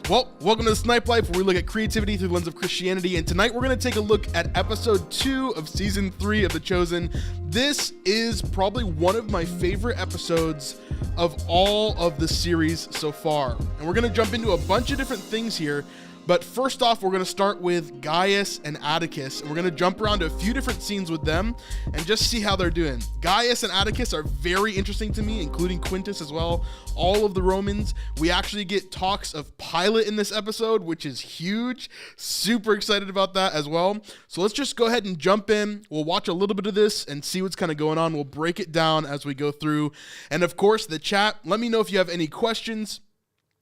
Well, welcome to the Snipe Life, where we look at creativity through the lens of Christianity, and tonight we're going to take a look at episode 2 of season 3 of The Chosen. This is probably one of my favorite episodes of all of the series so far, and we're going to jump into a bunch of different things here. But first off, we're going to start with Gaius and Atticus, and we're going to jump around to a few different scenes with them and just see how they're doing. Gaius and Atticus are very interesting to me, including Quintus as well, all of the Romans. We actually get talks of Pilate in this episode, which is huge. Super excited about that as well. So let's just go ahead and jump in. We'll watch a little bit of this and see what's kind of going on. We'll break it down as we go through. And of course, the chat, let me know if you have any questions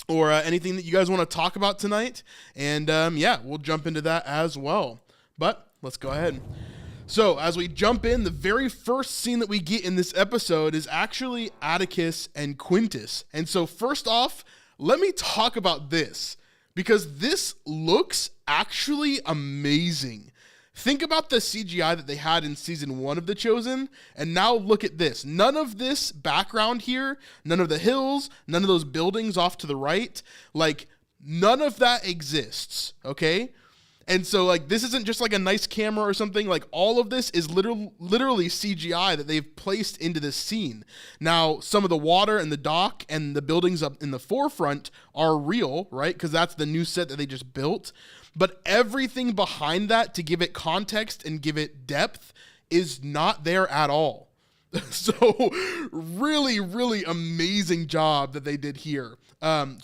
or anything that you guys want to talk about tonight. And yeah, we'll jump into that as well. But let's go ahead. So as we jump in, the very first scene that we get in this episode is actually Atticus and Quintus. And so first off, let me talk about this, because this looks actually amazing. Think about the CGI that they had in season 1 of The Chosen, and now look at this. None of this background here, none of the hills, none of those buildings off to the right, like none of that exists, okay? And so like this isn't just like a nice camera or something, like all of this is literally CGI that they've placed into this scene. Now, some of the water and the dock and the buildings up in the forefront are real, right? Because that's the new set that they just built. But everything behind that to give it context and give it depth is not there at all. So really, really amazing job that they did here.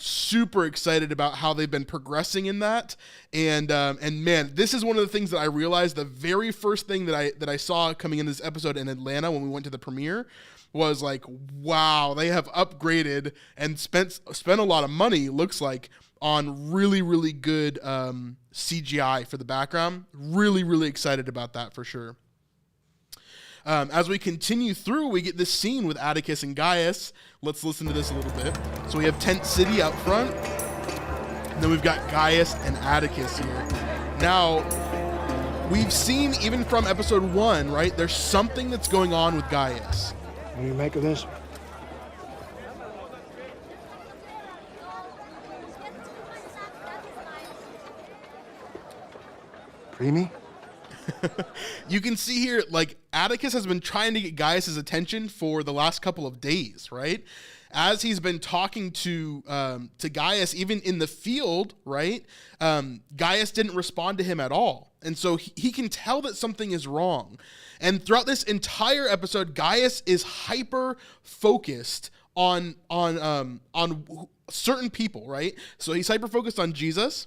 Super excited about how they've been progressing in that. And man, this is one of the things that I realized the very first thing that I saw coming in this episode in Atlanta when we went to the premiere was like, wow, they have upgraded and spent a lot of money, looks like, on really, really good CGI for the background. Really, really excited about that for sure. As we continue through, we get this scene with Atticus and Gaius. Let's listen to this a little bit. So we have Tent City out front, and then we've got Gaius and Atticus here. Now, we've seen even from episode 1, right, there's something that's going on with Gaius. What do you make of this? Creamy? You can see here, like, Atticus has been trying to get Gaius's attention for the last couple of days, right? As he's been talking to Gaius, even in the field, right? Gaius didn't respond to him at all. And so he can tell that something is wrong. And throughout this entire episode, Gaius is hyper-focused on certain people, right? So he's hyper-focused on Jesus.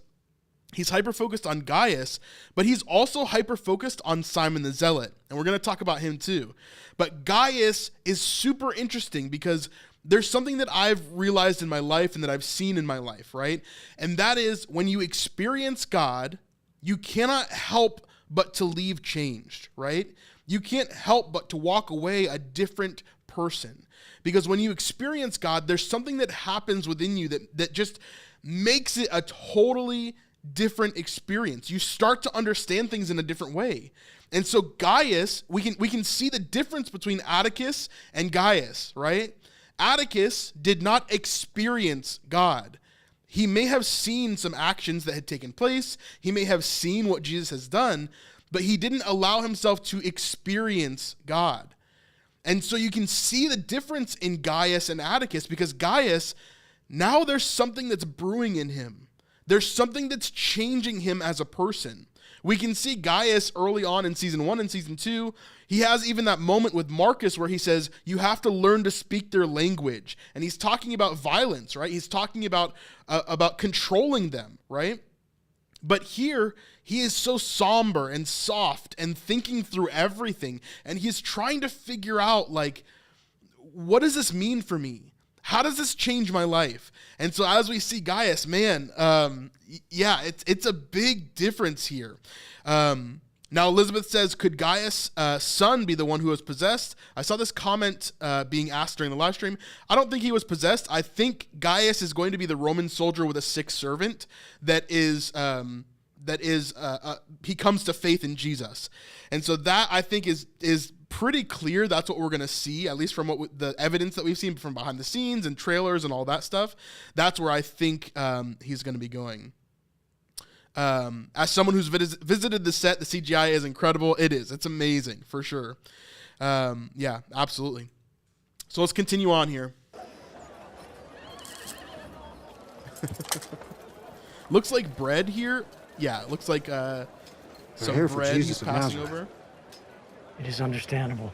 He's hyper-focused on Gaius, but he's also hyper-focused on Simon the Zealot, and we're going to talk about him too. But Gaius is super interesting because there's something that I've realized in my life and that I've seen in my life, right? And that is when you experience God, you cannot help but to leave changed, right? You can't help but to walk away a different person. Because when you experience God, there's something that happens within you that just makes it a totally different experience. You start to understand things in a different way. And so Gaius, we can see the difference between Atticus and Gaius, right? Atticus did not experience God. He may have seen some actions that had taken place. He may have seen what Jesus has done, but he didn't allow himself to experience God. And so you can see the difference in Gaius and Atticus, because Gaius, now there's something that's brewing in him. There's something that's changing him as a person. We can see Gaius early on in season 1 and season 2. He has even that moment with Marcus where he says, you have to learn to speak their language. And he's talking about violence, right? He's talking about controlling them, right? But here, he is so somber and soft and thinking through everything. And he's trying to figure out, like, what does this mean for me? How does this change my life? And so as we see Gaius, man, yeah, it's a big difference here. Now Elizabeth says, could Gaius' son be the one who was possessed? I saw this comment being asked during the live stream. I don't think he was possessed. I think Gaius is going to be the Roman soldier with a sick servant that he comes to faith in Jesus. And so that, I think, is pretty clear that's what we're going to see, at least from the evidence that we've seen from behind the scenes and trailers and all that stuff. That's where I think he's going to be going. As someone who's visited the set, the CGI is incredible. It is. It's amazing, for sure. Yeah, absolutely. So let's continue on here. Looks like bread here. Yeah, it looks like some here for bread Jesus he's of passing Nazareth. over. It is understandable.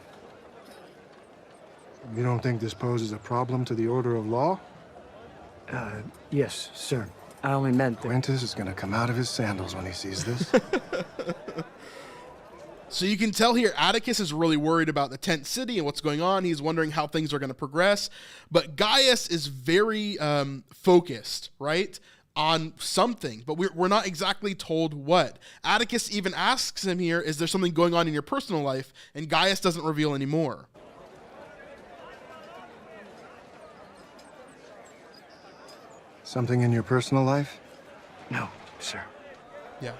You don't think this poses a problem to the order of law? Yes, sir. I only meant that... Quintus is gonna come out of his sandals when he sees this. So you can tell here, Atticus is really worried about the tent city and what's going on. He's wondering how things are going to progress. But Gaius is very focused, right, on something. But we're not exactly told what. Atticus even asks him here, is there something going on in your personal life? And Gaius doesn't reveal any more. Something in your personal life? No, sir. Yeah.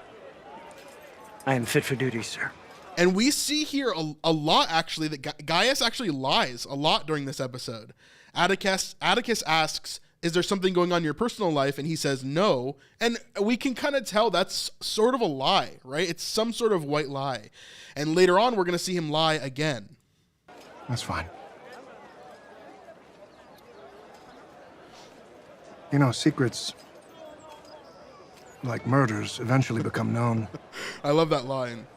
I am fit for duty, sir. And we see here a lot, actually, that Gaius actually lies a lot during this episode. Atticus asks, is there something going on in your personal life? And he says no. And we can kind of tell that's sort of a lie, right? It's some sort of white lie. And later on, we're going to see him lie again. That's fine. You know, secrets, like murders, eventually become known. I love that line.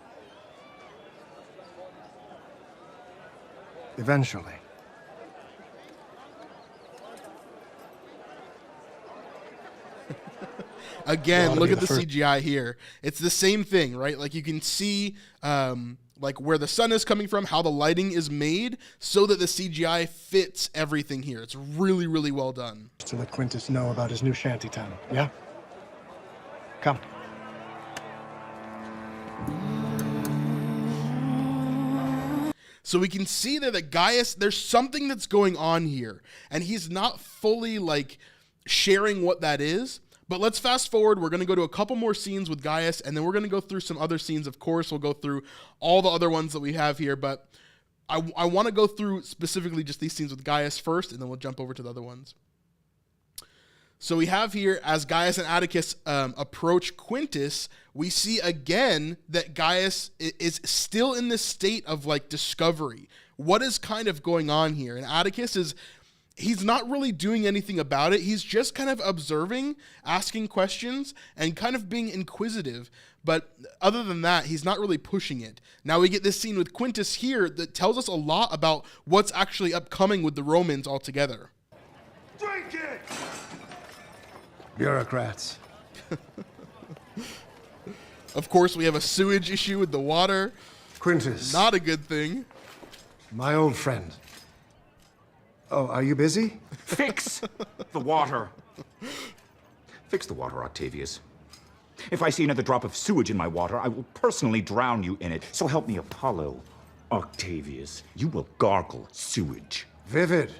Eventually. Again, look at the first. CGI here. It's the same thing, right? Like you can see like where the sun is coming from, how the lighting is made so that the CGI fits everything here. It's really, really well done. To let Quintus know about his new shantytown, yeah? Come. So we can see there that Gaius, there's something that's going on here, and he's not fully like sharing what that is. But let's fast forward. We're going to go to a couple more scenes with Gaius, and then we're going to go through some other scenes. Of course, we'll go through all the other ones that we have here, but I want to go through specifically just these scenes with Gaius first, and then we'll jump over to the other ones. So we have here, as Gaius and Atticus approach Quintus, we see again that Gaius is still in this state of like discovery. What is kind of going on here? And Atticus he's not really doing anything about it. He's just kind of observing, asking questions, and kind of being inquisitive. But other than that, he's not really pushing it. Now we get this scene with Quintus here that tells us a lot about what's actually upcoming with the Romans altogether. Drink it! Bureaucrats. Of course, we have a sewage issue with the water. Quintus. Not a good thing. My old friend. Oh, are you busy? Fix the water. Fix the water, Octavius. If I see another drop of sewage in my water, I will personally drown you in it. So help me Apollo. Octavius, you will gargle sewage. Vivid.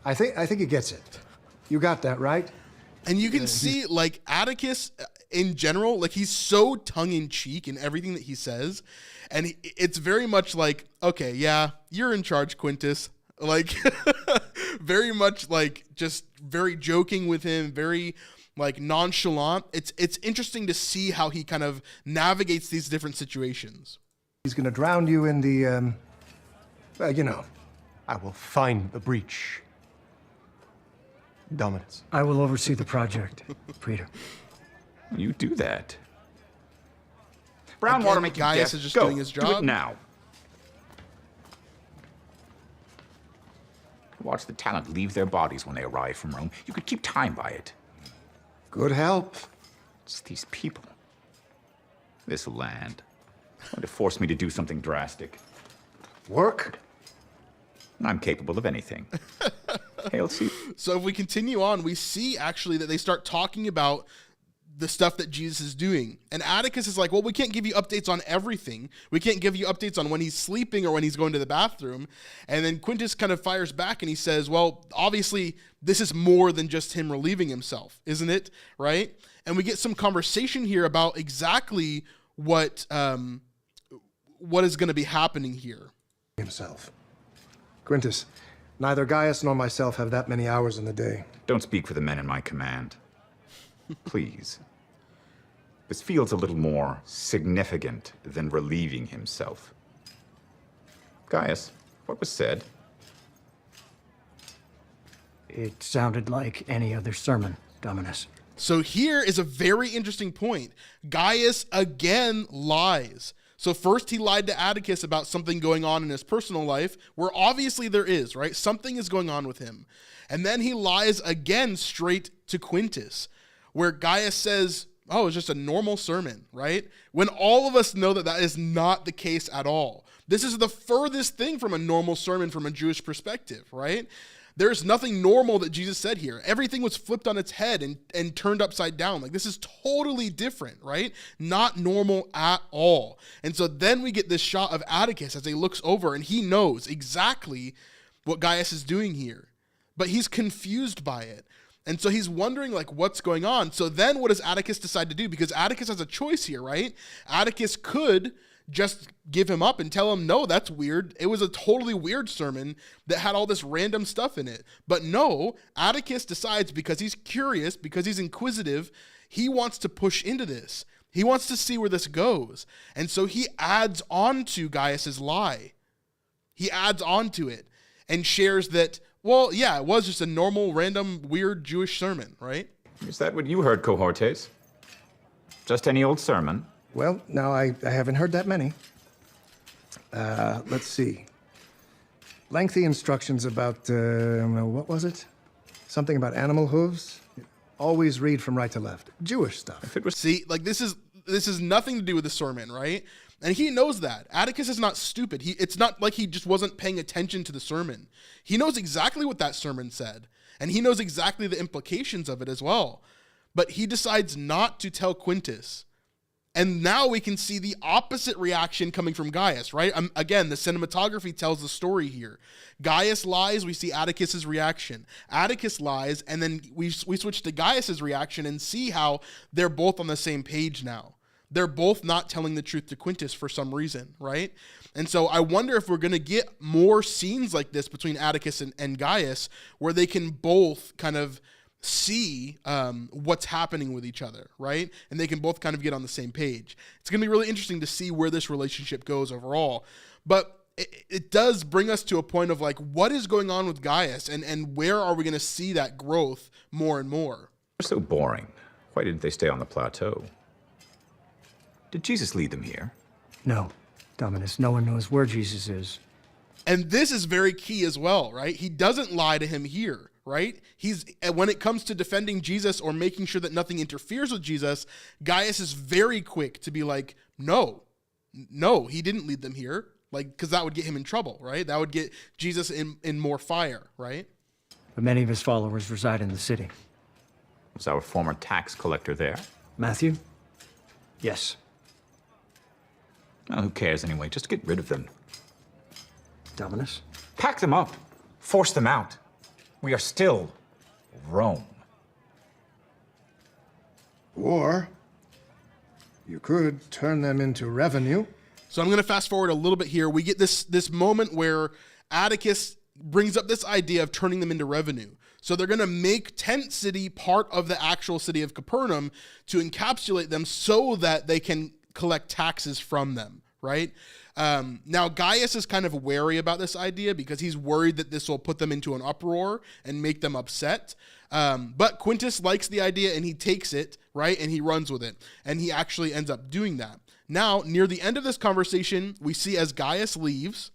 I think he gets it. You got that, right? And you can see, like, Atticus in general, like, he's so tongue-in-cheek in everything that he says. And it's very much like, okay, yeah, you're in charge, Quintus. Like, very much, like, just very joking with him, very, like, nonchalant. It's interesting to see how he kind of navigates these different situations. He's gonna drown you in the, well, you know. I will find the breach. Dominus. I will oversee the project, Praetor. You do that. Brown Again, water make you Gaius deaf. is just Go. doing his Do job. it now. Watch the talent leave their bodies when they arrive from Rome. You could keep time by it. Good help. It's these people. This land. Going to force me to do something drastic. Work? I'm capable of anything. Hail Caesar. So if we continue on, we see actually that they start talking about the stuff that Jesus is doing. And Atticus is like, well, we can't give you updates on everything. We can't give you updates on when he's sleeping or when he's going to the bathroom. And then Quintus kind of fires back and he says, well, obviously this is more than just him relieving himself, isn't it? Right? And we get some conversation here about exactly what is going to be happening here. himself. Quintus, neither Gaius nor myself have that many hours in the day. Don't speak for the men in my command. Please. This feels a little more significant than relieving himself. Gaius, what was said? It sounded like any other sermon, Dominus. So here is a very interesting point. Gaius again lies. So first he lied to Atticus about something going on in his personal life, where obviously there is, right? Something is going on with him. And then he lies again straight to Quintus, where Gaius says, oh, it's just a normal sermon, right? When all of us know that that is not the case at all. This is the furthest thing from a normal sermon from a Jewish perspective, right? There's nothing normal that Jesus said here. Everything was flipped on its head and turned upside down. Like, this is totally different, right? Not normal at all. And so then we get this shot of Atticus as he looks over, and he knows exactly what Gaius is doing here, but he's confused by it. And so he's wondering, like, what's going on? So then what does Atticus decide to do? Because Atticus has a choice here, right? Atticus could just give him up and tell him, no, that's weird. It was a totally weird sermon that had all this random stuff in it. But no, Atticus decides, because he's curious, because he's inquisitive, he wants to push into this. He wants to see where this goes. And so he adds on to Gaius's lie. He adds on to it and shares that, well, yeah, it was just a normal, random, weird Jewish sermon, right? Is that what you heard, cohortes? Just any old sermon? Well, now I haven't heard that many. Let's see. Lengthy instructions about, what was it? Something about animal hooves? Always read from right to left. Jewish stuff. If it was... See, like, this is nothing to do with the sermon, right? And he knows that. Atticus is not stupid. It's not like he just wasn't paying attention to the sermon. He knows exactly what that sermon said, and he knows exactly the implications of it as well. But he decides not to tell Quintus. And now we can see the opposite reaction coming from Gaius, right? Again, the cinematography tells the story here. Gaius lies, we see Atticus's reaction. Atticus lies, and then we switch to Gaius's reaction and see how they're both on the same page now. They're both not telling the truth to Quintus for some reason, right? And so I wonder if we're going to get more scenes like this between Atticus and Gaius, where they can both kind of see what's happening with each other, right? And they can both kind of get on the same page. It's going to be really interesting to see where this relationship goes overall. But it does bring us to a point of, like, what is going on with Gaius, and where are we going to see that growth more and more? They're so boring. Why didn't they stay on the plateau? Did Jesus lead them here? No, Dominus, no one knows where Jesus is. And this is very key as well, right? He doesn't lie to him here, right? When it comes to defending Jesus or making sure that nothing interferes with Jesus, Gaius is very quick to be like, no, he didn't lead them here, like, because that would get him in trouble, right? That would get Jesus in more fire, right? But many of his followers reside in the city. Was our former tax collector there? Matthew? Yes. Well, who cares anyway? Just get rid of them. Dominus? Pack them up. Force them out. We are still Rome. Or you could turn them into revenue. So I'm going to fast forward a little bit here. We get this moment where Atticus brings up this idea of turning them into revenue. So they're going to make Tent City part of the actual city of Capernaum to encapsulate them so that they can collect taxes from them, right? Now, Gaius is kind of wary about this idea because he's worried that this will put them into an uproar and make them upset. But Quintus likes the idea and he takes it, right? And he runs with it. And he actually ends up doing that. Now, near the end of this conversation, we see as Gaius leaves,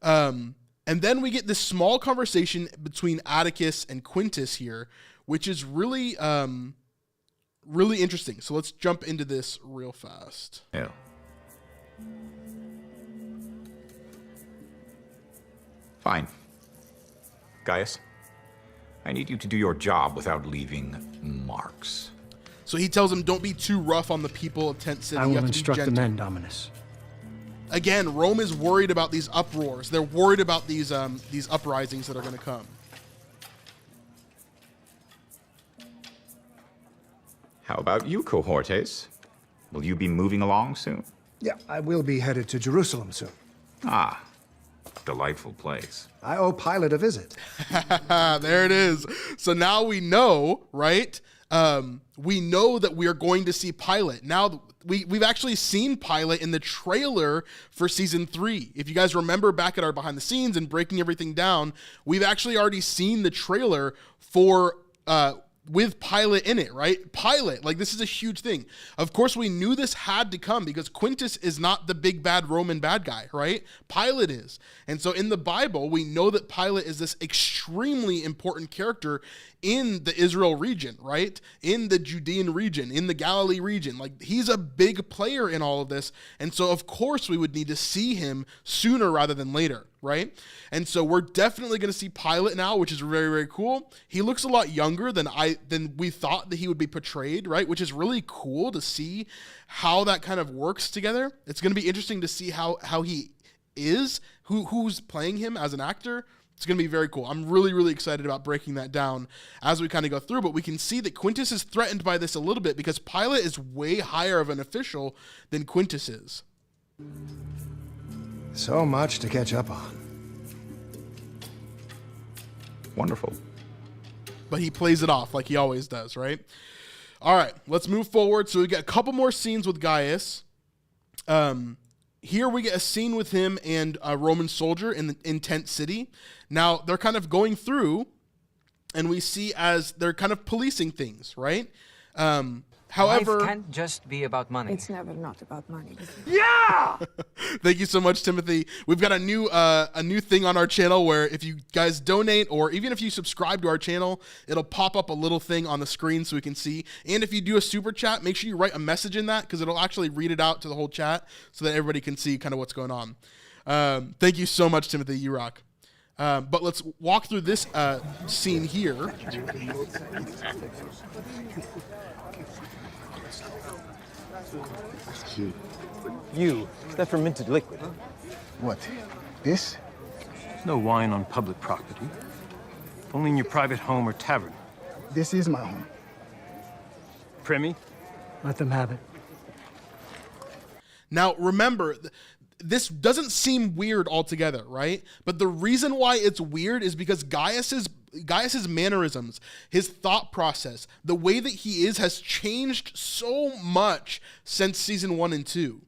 and then we get this small conversation between Atticus and Quintus here, which is really, really interesting. So let's jump into this real fast. Yeah. Fine. Gaius, I need you to do your job without leaving marks. So he tells him, don't be too rough on the people of Tent City. I You will have to be instruct the gentle. men, Dominus. Again, Rome is worried about these uproars. They're worried about these uprisings that are going to come. How about you, cohortes? Will you be moving along soon? Yeah, I will be headed to Jerusalem soon. Ah, delightful place. I owe Pilate a visit. There it is. So now we know, right? We know that we are going to see Pilate. Now, we've actually seen Pilate in the trailer for season 3. If you guys remember back at our behind the scenes and breaking everything down, we've actually already seen the trailer for with Pilate in it, right? Pilate, like, this is a huge thing. Of course, we knew this had to come because Quintus is not the big bad Roman bad guy, right? Pilate is. And so in the Bible, we know that Pilate is this extremely important character in the Israel region, right? In the Judean region, in the Galilee region. Like, he's a big player in all of this. And so, of course, we would need to see him sooner rather than later, right? And so we're definitely going to see Pilate now, which is very, very cool. He looks a lot younger than we thought that he would be portrayed, right? Which is really cool to see how that kind of works together. It's going to be interesting to see how he is, who's playing him as an actor. It's going to be very cool. I'm really, really excited about breaking that down as we kind of go through, but we can see that Quintus is threatened by this a little bit because Pilate is way higher of an official than Quintus is. So much to catch up on. Wonderful. But he plays it off like he always does, right? All right, let's move forward. So we got a couple more scenes with Gaius. Here we get a scene with him and a Roman soldier in Tent City. Now, they're kind of going through, and we see as they're kind of policing things, right? However, life can't just be about money. It's never not about money. Yeah! Thank you so much, Timothy. We've got a new thing on our channel where if you guys donate or even if you subscribe to our channel, it'll pop up a little thing on the screen so we can see. And if you do a super chat, make sure you write a message in that because it'll actually read it out to the whole chat so that everybody can see kind of what's going on. Thank you so much, Timothy. You rock. But let's walk through this scene here. You, is that fermented liquid? What? This? There's no wine on public property. Only in your private home or tavern. This is my home. Primy? Let them have it. Now, remember, this doesn't seem weird altogether, right? But the reason why it's weird is because Gaius's mannerisms, his thought process, the way that he is has changed so much since season 1 and 2.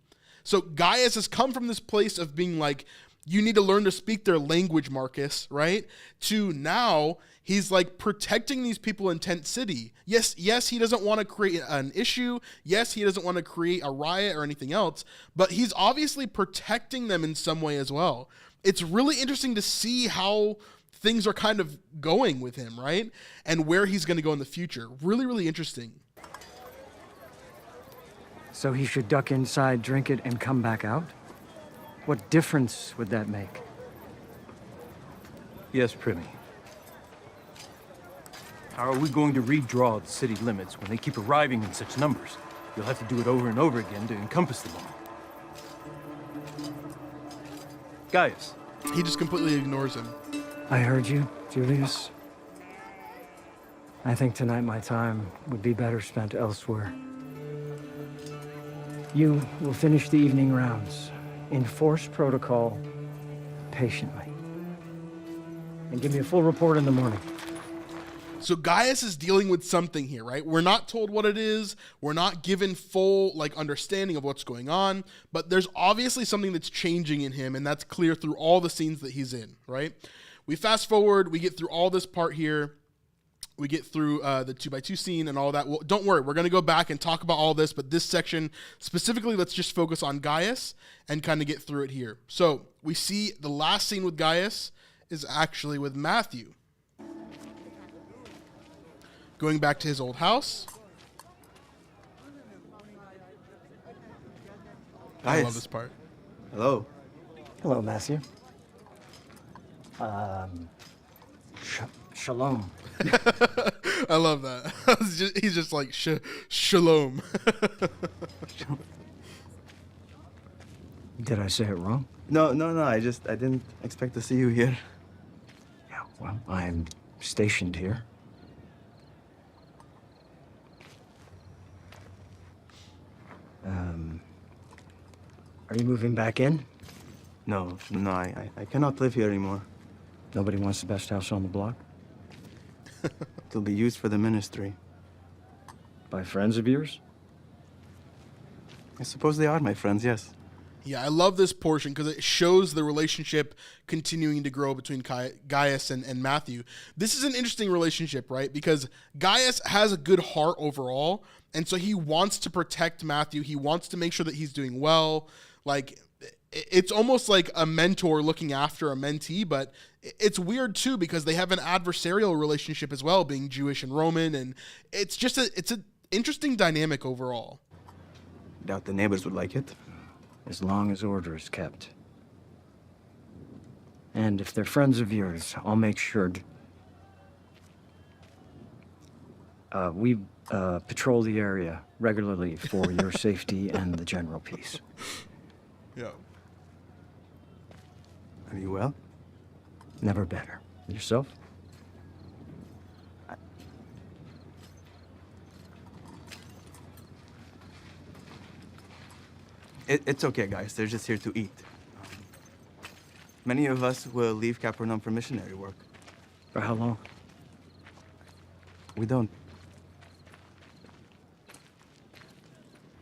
So Gaius has come from this place of being like, you need to learn to speak their language, Marcus, right? To now, he's like protecting these people in Tent City. Yes, he doesn't want to create an issue. Yes, he doesn't want to create a riot or anything else, but he's obviously protecting them in some way as well. It's really interesting to see how things are kind of going with him, right? And where he's going to go in the future. Really, really interesting. So he should duck inside, drink it, and come back out? What difference would that make? Yes, Primy. How are we going to redraw the city limits when they keep arriving in such numbers? You'll have to do it over and over again to encompass them all. Gaius. He just completely ignores him. I heard you, Julius. I think tonight my time would be better spent elsewhere. You will finish the evening rounds, enforce protocol patiently, and give me a full report in the morning. So Gaius is dealing with something here, right? We're not told what it is. We're not given full understanding of what's going on, but there's obviously something that's changing in him, and that's clear through all the scenes that he's in, right? We fast forward, we get through all this part here. We get through the 2x2 scene and all that. Well, don't worry, we're going to go back and talk about all this, but this section specifically, let's just focus on Gaius and kind of get through it here. So we see the last scene with Gaius is actually with Matthew. Going back to his old house. I love this part. Hello. Hello, Matthew. Shalom. I love that. He's just like, shalom. Did I say it wrong? No. I didn't expect to see you here. Yeah, well, I'm stationed here. Are you moving back in? No, I cannot live here anymore. Nobody wants the best house on the block? It'll be used for the ministry. By friends of yours? I suppose they are my friends, yes. Yeah, I love this portion because it shows the relationship continuing to grow between Gaius and Matthew. This is an interesting relationship, right? Because Gaius has a good heart overall, and so he wants to protect Matthew. He wants to make sure that he's doing well. Like, it's almost like a mentor looking after a mentee, but it's weird too because they have an adversarial relationship as well, being Jewish and Roman, and it's just it's an interesting dynamic overall. Doubt the neighbors would like it. As long as order is kept. And if they're friends of yours, I'll make sure we patrol the area regularly for your safety and the general peace. Yeah. Are you well? Never better. Yourself? It's okay, guys. They're just here to eat. Many of us will leave Capernaum for missionary work. For how long? We don't.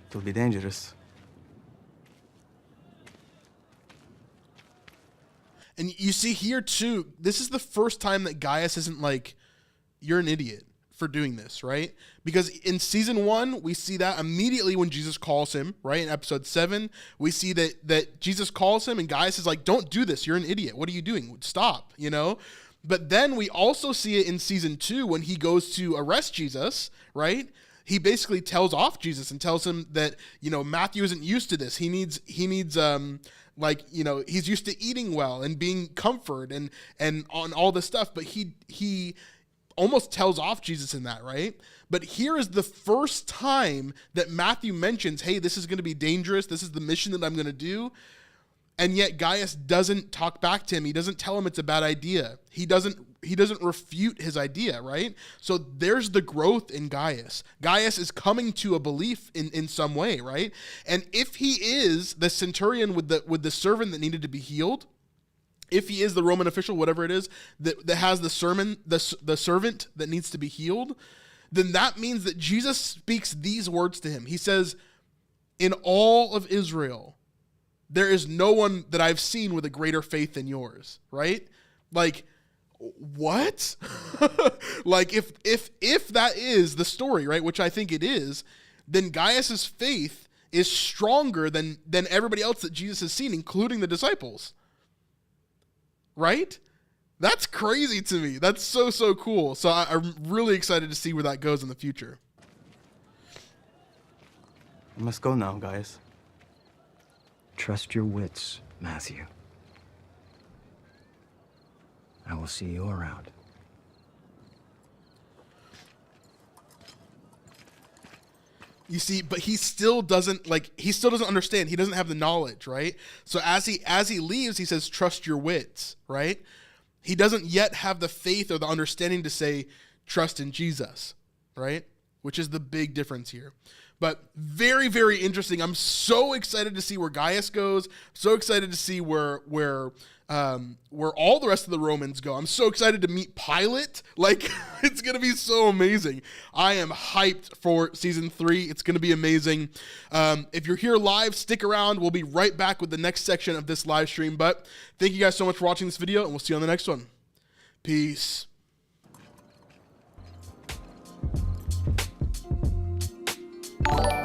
It'll be dangerous. And you see here too, this is the first time that Gaius isn't like, you're an idiot for doing this, right? Because in season 1, we see that immediately when Jesus calls him, right? In episode 7, we see that Jesus calls him and Gaius is like, don't do this. You're an idiot. What are you doing? Stop, you know? But then we also see it in season 2 when he goes to arrest Jesus, right? He basically tells off Jesus and tells him that, you know, Matthew isn't used to this. He needs like, you know, he's used to eating well and being comfort and on all this stuff, but he almost tells off Jesus in that, right? But here is the first time that Matthew mentions, hey, this is going to be dangerous. This is the mission that I'm going to do. And yet Gaius doesn't talk back to him. He doesn't tell him it's a bad idea. He doesn't refute his idea, right? So there's the growth in Gaius. Gaius is coming to a belief in some way, right? And if he is the centurion with the servant that needed to be healed, if he is the Roman official, whatever it is, that has the servant that needs to be healed, then that means that Jesus speaks these words to him. He says, in all of Israel, there is no one that I've seen with a greater faith than yours, right? Like, what? Like, if that is the story, right, which I think it is, then Gaius's faith is stronger than everybody else that Jesus has seen, including the disciples. Right? That's crazy to me. That's so cool. So I'm really excited to see where that goes in the future. I must go now, guys. Trust your wits, Matthew. I will see you around. You see, but he still doesn't understand. He doesn't have the knowledge, right? So as he leaves, he says, trust your wits, right? He doesn't yet have the faith or the understanding to say, trust in Jesus, right? Which is the big difference here. But very, very interesting. I'm so excited to see where Gaius goes. So excited to see where all the rest of the Romans go. I'm so excited to meet Pilate. Like, it's going to be so amazing. I am hyped for season 3. It's going to be amazing. If you're here live, stick around. We'll be right back with the next section of this live stream. But thank you guys so much for watching this video, and we'll see you on the next one. Peace. You